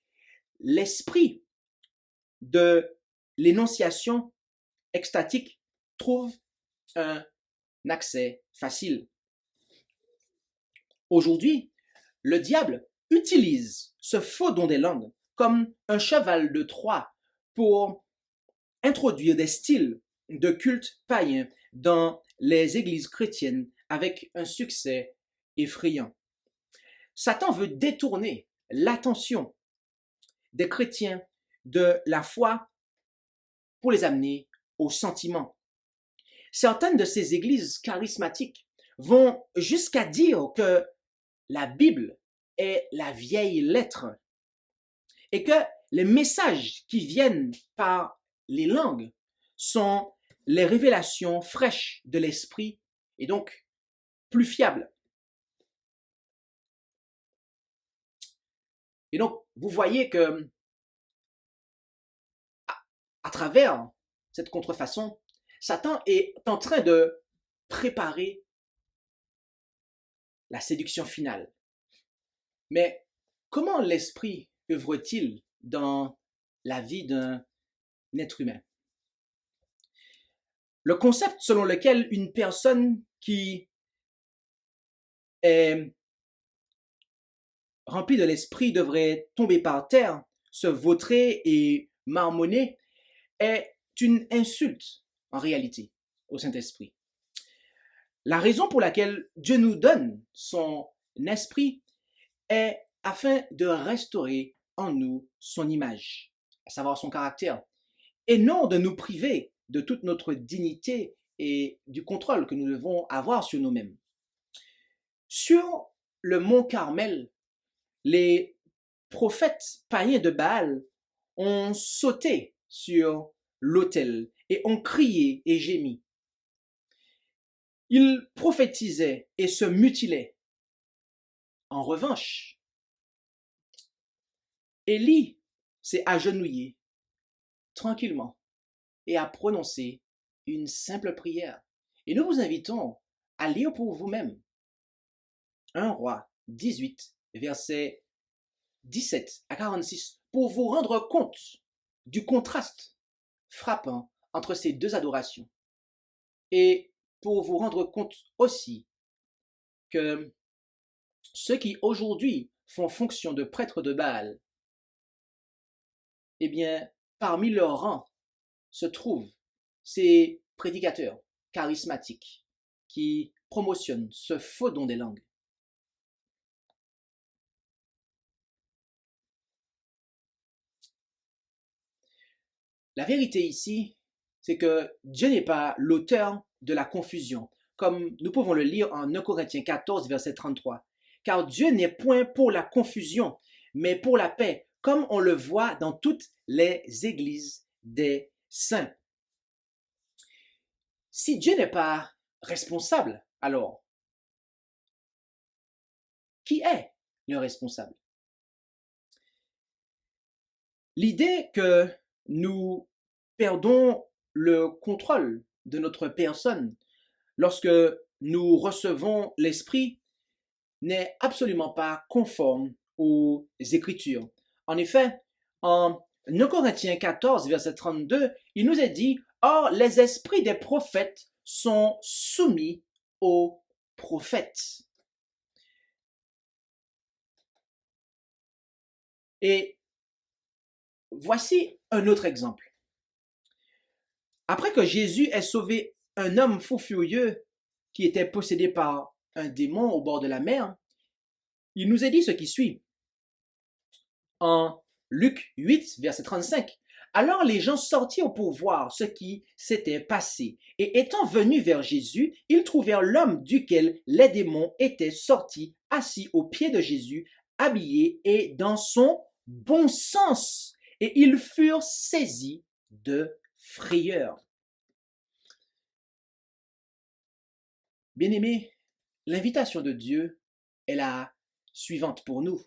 l'esprit de l'énonciation extatique trouve un accès facile. Aujourd'hui, le diable utilise ce faux don des langues comme un cheval de Troie pour introduire des styles de culte païen dans les églises chrétiennes avec un succès effrayant. Satan veut détourner l'attention des chrétiens de la foi pour les amener au sentiment. Certaines de ces églises charismatiques vont jusqu'à dire que la Bible est la vieille lettre et que les messages qui viennent par les langues sont les révélations fraîches de l'esprit et donc plus fiables. Et donc, vous voyez que à travers cette contrefaçon, Satan est en train de préparer la séduction finale. Mais comment l'esprit œuvre-t-il dans la vie d'un être humain? Le concept selon lequel une personne qui est remplie de l'esprit devrait tomber par terre, se vautrer et marmonner est une insulte en réalité au Saint-Esprit. La raison pour laquelle Dieu nous donne son esprit est afin de restaurer en nous son image, à savoir son caractère, et non de nous priver de toute notre dignité et du contrôle que nous devons avoir sur nous-mêmes. Sur le mont Carmel, les prophètes païens de Baal ont sauté sur l'autel et ont crié et gémi. Ils prophétisaient et se mutilaient. En revanche, Élie s'est agenouillé tranquillement et a prononcé une simple prière. Et nous vous invitons à lire pour vous-même 1 Roi 18, versets 17 à 46, pour vous rendre compte du contraste frappant entre ces deux adorations. Et pour vous rendre compte aussi que ceux qui aujourd'hui font fonction de prêtres de Baal, eh bien, parmi leurs rangs se trouvent ces prédicateurs charismatiques qui promotionnent ce faux don des langues. La vérité ici, c'est que Dieu n'est pas l'auteur de la confusion, comme nous pouvons le lire en 1 Corinthiens 14, verset 33. Car Dieu n'est point pour la confusion, mais pour la paix, comme on le voit dans toutes les églises des saints. Si Dieu n'est pas responsable, alors qui est le responsable? L'idée que nous perdons le contrôle de notre personne lorsque nous recevons l'Esprit n'est absolument pas conforme aux Écritures. En effet, en 1 Corinthiens 14, verset 32, il nous est dit « Or, les esprits des prophètes sont soumis aux prophètes. » Et voici un autre exemple. Après que Jésus ait sauvé un homme fou furieux qui était possédé par un démon au bord de la mer, il nous est dit ce qui suit. en Luc 8, verset 35. Alors les gens sortirent pour voir ce qui s'était passé. Et étant venus vers Jésus, ils trouvèrent l'homme duquel les démons étaient sortis, assis aux pieds de Jésus, habillé et dans son bon sens. Et ils furent saisis de frayeur. Bien-aimés, l'invitation de Dieu est la suivante pour nous.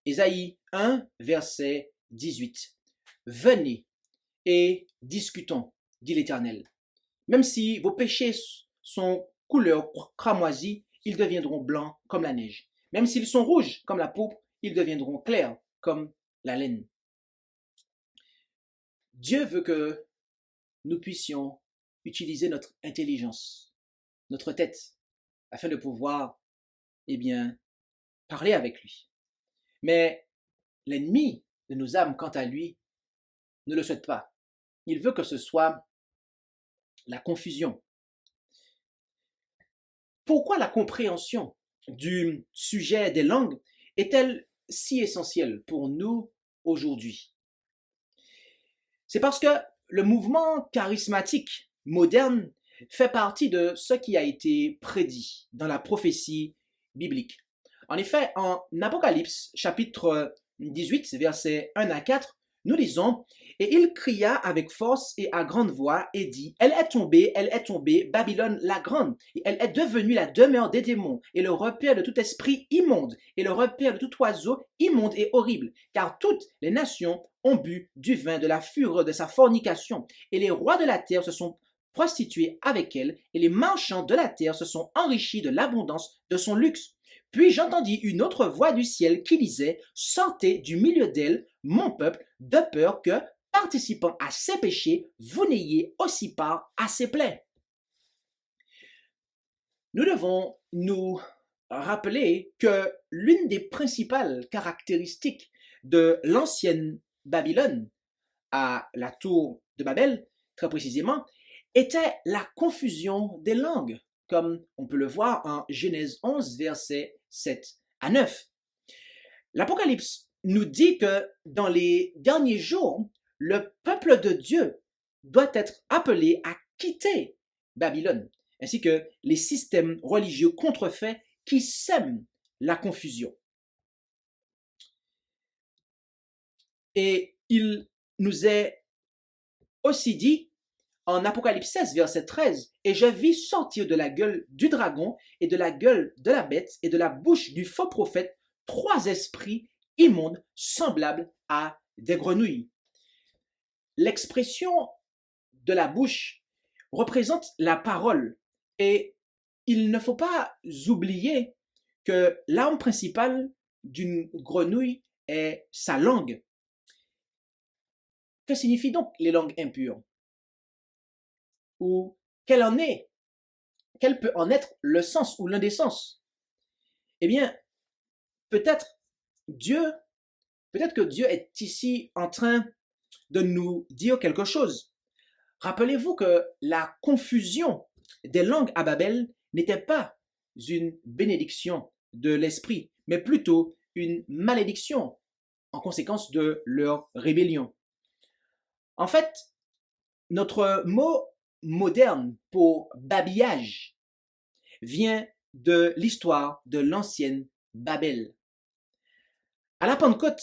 Ésaïe 1, verset 18. Venez et discutons, dit l'Éternel. Même si vos péchés sont couleur cramoisie, ils deviendront blancs comme la neige. Même s'ils sont rouges comme la pourpre, ils deviendront clairs comme la laine. Dieu veut que nous puissions utiliser notre intelligence, notre tête, afin de pouvoir, parler avec lui. Mais l'ennemi de nos âmes, quant à lui, ne le souhaite pas. Il veut que ce soit la confusion. Pourquoi la compréhension du sujet des langues est-elle si essentielle pour nous aujourd'hui? C'est parce que le mouvement charismatique moderne fait partie de ce qui a été prédit dans la prophétie biblique. En effet, en Apocalypse, chapitre 18, versets 1 à 4, nous lisons « Et il cria avec force et à grande voix et dit, elle est tombée, Babylone la grande, et elle est devenue la demeure des démons, et le repère de tout esprit immonde, et le repère de tout oiseau immonde et horrible, car toutes les nations ont bu du vin de la fureur de sa fornication, et les rois de la terre se sont prostitués avec elle, et les marchands de la terre se sont enrichis de l'abondance de son luxe. Puis j'entendis une autre voix du ciel qui disait, sortez du milieu d'elle, mon peuple, de peur que, participant à ses péchés, vous n'ayez aussi part à ses plaies. » Nous devons nous rappeler que l'une des principales caractéristiques de l'ancienne Babylone, à la tour de Babel, très précisément, était la confusion des langues, comme on peut le voir en Genèse 11, versets 7 à 9. L'Apocalypse nous dit que dans les derniers jours, le peuple de Dieu doit être appelé à quitter Babylone, ainsi que les systèmes religieux contrefaits qui sèment la confusion. Et il nous est aussi dit en Apocalypse 16, verset 13, « Et je vis sortir de la gueule du dragon et de la gueule de la bête et de la bouche du faux prophète 3 esprits immondes semblables à des grenouilles. » L'expression de la bouche représente la parole et il ne faut pas oublier que l'arme principale d'une grenouille est sa langue. Que signifient donc les langues impures? Ou quel peut en être le sens ou l'un des sens? Eh bien, peut-être que Dieu est ici en train de nous dire quelque chose. Rappelez-vous que la confusion des langues à Babel n'était pas une bénédiction de l'esprit, mais plutôt une malédiction en conséquence de leur rébellion. En fait, notre mot moderne pour babillage vient de l'histoire de l'ancienne Babel. À la Pentecôte,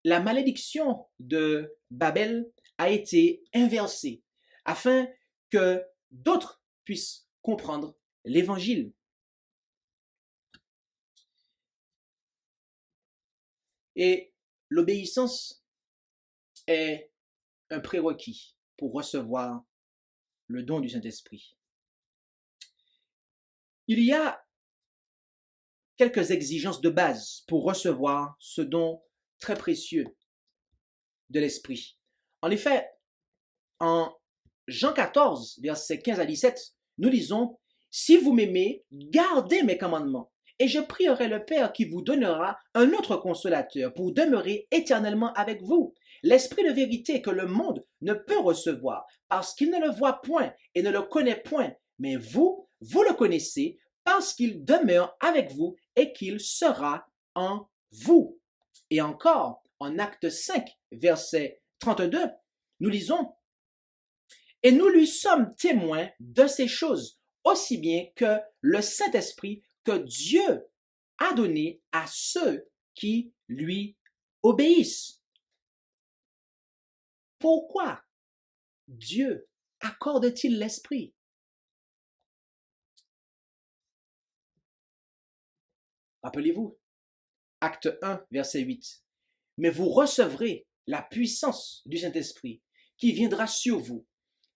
la malédiction de Babel a été inversée afin que d'autres puissent comprendre l'Évangile. Et l'obéissance est un prérequis pour recevoir le don du Saint-Esprit. Il y a quelques exigences de base pour recevoir ce don très précieux de l'Esprit. En effet, en Jean 14, versets 15 à 17, nous lisons « Si vous m'aimez, gardez mes commandements, et je prierai le Père qui vous donnera un autre consolateur pour demeurer éternellement avec vous. L'Esprit de vérité que le monde ne peut recevoir parce qu'il ne le voit point et ne le connaît point, mais vous le connaissez parce qu'il demeure avec vous et qu'il sera en vous. Et encore, en Acte 5, verset 32, nous lisons « Et nous lui sommes témoins de ces choses, aussi bien que le Saint-Esprit que Dieu a donné à ceux qui lui obéissent. » Pourquoi Dieu accorde-t-il l'Esprit? Rappelez-vous, Acte 1, verset 8. « Mais vous recevrez la puissance du Saint-Esprit qui viendra sur vous,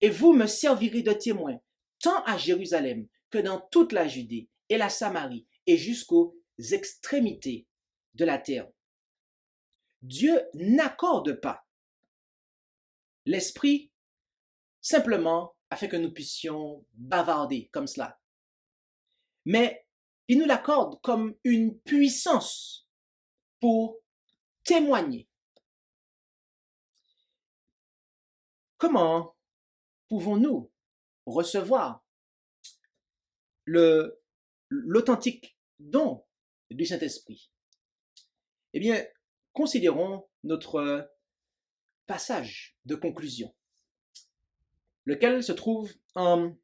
et vous me servirez de témoin, tant à Jérusalem que dans toute la Judée et la Samarie et jusqu'aux extrémités de la terre. » Dieu n'accorde pas l'Esprit simplement afin que nous puissions bavarder comme cela. Mais il nous l'accorde comme une puissance pour témoigner. Comment pouvons-nous recevoir l'authentique don du Saint-Esprit? Eh bien, considérons notre passage de conclusion, lequel se trouve en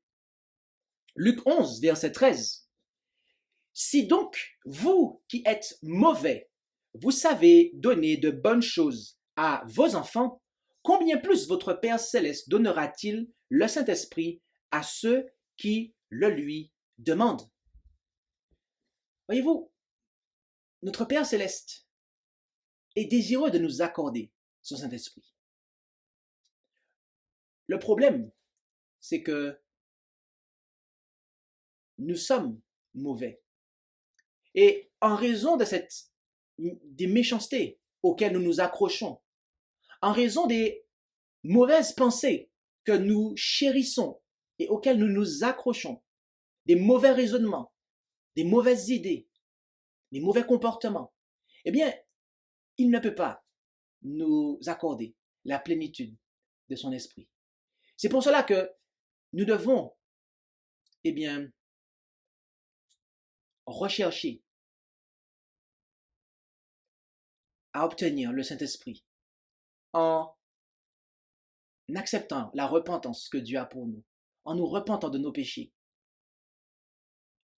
Luc 11, verset 13. « Si donc, vous qui êtes mauvais, vous savez donner de bonnes choses à vos enfants, combien plus votre Père céleste donnera-t-il le Saint-Esprit à ceux qui le lui demandent? » Voyez-vous, notre Père céleste est désireux de nous accorder son Saint-Esprit. Le problème, c'est que nous sommes mauvais. Et en raison de des méchancetés auxquelles nous nous accrochons, en raison des mauvaises pensées que nous chérissons et auxquelles nous nous accrochons, des mauvais raisonnements, des mauvaises idées, des mauvais comportements, eh bien, il ne peut pas nous accorder la plénitude de son esprit. C'est pour cela que nous devons, eh bien, rechercher à obtenir le Saint-Esprit en acceptant la repentance que Dieu a pour nous, en nous repentant de nos péchés,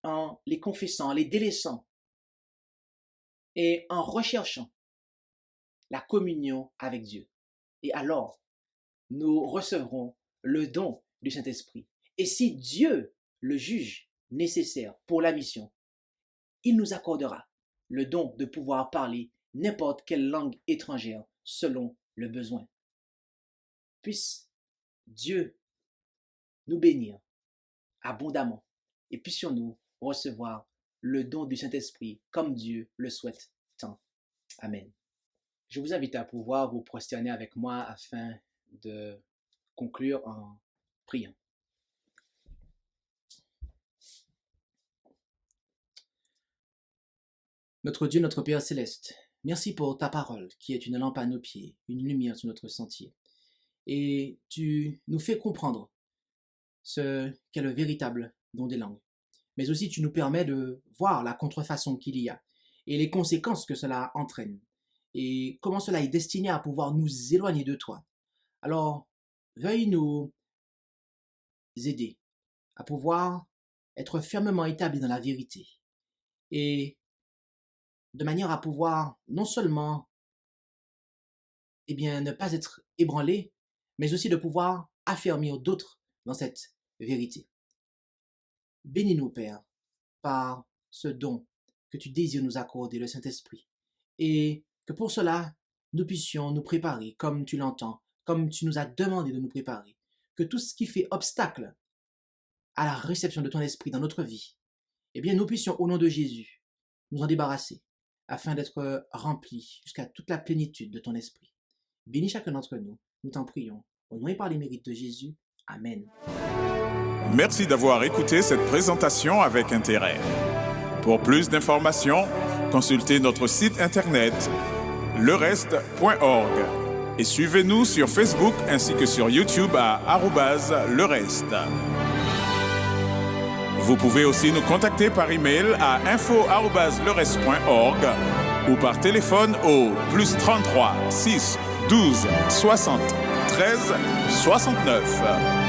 en les confessant, en les délaissant et en recherchant la communion avec Dieu. Et alors, nous recevrons le don du Saint-Esprit. Et si Dieu le juge nécessaire pour la mission, il nous accordera le don de pouvoir parler n'importe quelle langue étrangère selon le besoin. Puisse Dieu nous bénir abondamment et puissions-nous recevoir le don du Saint-Esprit comme Dieu le souhaite tant. Amen. Je vous invite à pouvoir vous prosterner avec moi afin de conclure en priant. Notre Dieu, notre Père céleste, merci pour ta parole qui est une lampe à nos pieds, une lumière sur notre sentier. Et tu nous fais comprendre ce qu'est le véritable don des langues. Mais aussi tu nous permets de voir la contrefaçon qu'il y a et les conséquences que cela entraîne et comment cela est destiné à pouvoir nous éloigner de toi. Alors, veuille nous aider à pouvoir être fermement établis dans la vérité et de manière à pouvoir non seulement ne pas être ébranlé, mais aussi de pouvoir affermir d'autres dans cette vérité. Bénis-nous, Père, par ce don que tu désires nous accorder, le Saint-Esprit, et que pour cela, nous puissions nous préparer comme tu l'entends, comme tu nous as demandé de nous préparer, que tout ce qui fait obstacle à la réception de ton Esprit dans notre vie, eh bien, nous puissions, au nom de Jésus, nous en débarrasser, afin d'être remplis jusqu'à toute la plénitude de ton Esprit. Bénis chacun d'entre nous, nous t'en prions, au nom et par les mérites de Jésus. Amen. Merci d'avoir écouté cette présentation avec intérêt. Pour plus d'informations, consultez notre site internet lereste.org et suivez-nous sur Facebook ainsi que sur YouTube à @lereste. Vous pouvez aussi nous contacter par email à info@lereste.org ou par téléphone au plus 33 6 12 60 13 69.